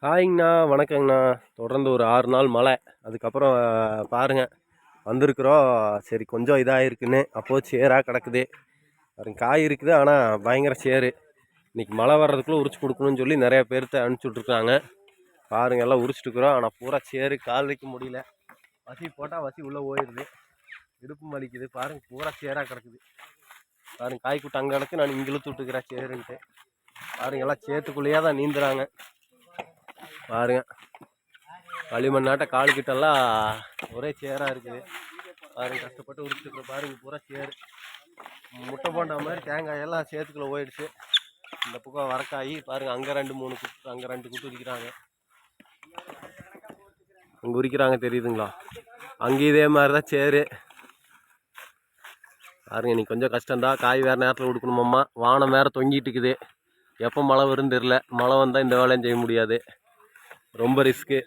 ஹாய்ங்கண்ணா, வணக்கங்கண்ணா. தொடர்ந்து ஒரு 6 நாள் மழை. அதுக்கப்புறம் பாருங்கள் வந்திருக்குறோம். சரி கொஞ்சம் இதாகிருக்குன்னு அப்போது சேராக கிடக்குது. பாருங்க காய் இருக்குது, ஆனால் பயங்கர சேரு. இன்றைக்கி மழை வர்றதுக்குள்ளே உரிச்சு கொடுக்கணும்னு சொல்லி நிறைய பேர்த்த அனுப்பிச்சி விட்ருக்காங்க. பாருங்கள் எல்லாம் உரிச்சிட்டுருக்குறோம், ஆனால் பூரா சேரு, கால் வைக்க முடியல. வசி போட்டால் வசி உள்ளே போயிடுது, இடுப்பு வலிக்குது. பாருங்கள் பூரா சேராக கிடக்குது. பாருங்கள் காய் கூட்டு அங்கே கிடக்கு, நான் இங்கே இழுத்து விட்டுக்கிறேன் சேருன்ட்டு. பாருங்கள் எல்லாம் சேத்துக்குள்ளேயே தான் நீந்துறாங்க. பாருங்க களிமண்ணாட்ட காலுக்கிட்டெல்லாம் ஒரே சேராக இருக்குது. பாருங்க கஷ்டப்பட்டு உரிச்சுட்டு பாருங்க பூரா சேரு. முட்டை போண்டா மாதிரி தேங்காயெல்லாம் சேத்துக்குள்ளே போயிடுச்சு. இந்த பக்கம் வரக்காயி பாருங்க, அங்கே 2-3 குட்டு, அங்கே 2 குட்டு உரிக்கிறாங்க. அங்கே உரிக்கிறாங்க தெரியுதுங்களா? அங்கே இதே மாதிரி தான் சேரு. பாருங்க இன்னைக்கு கொஞ்சம் கஷ்டம்தான். காய் வேறு நேரத்தில் கொடுக்கணுமாம்மா. வானம் வேறு தொங்கிட்டு இருக்குது. எப்போ மழை வரும்னு தெரில. மழை வந்தால் இந்த வேலையும் செய்ய முடியாது. ரொம்ப ரிஸ்க்கு.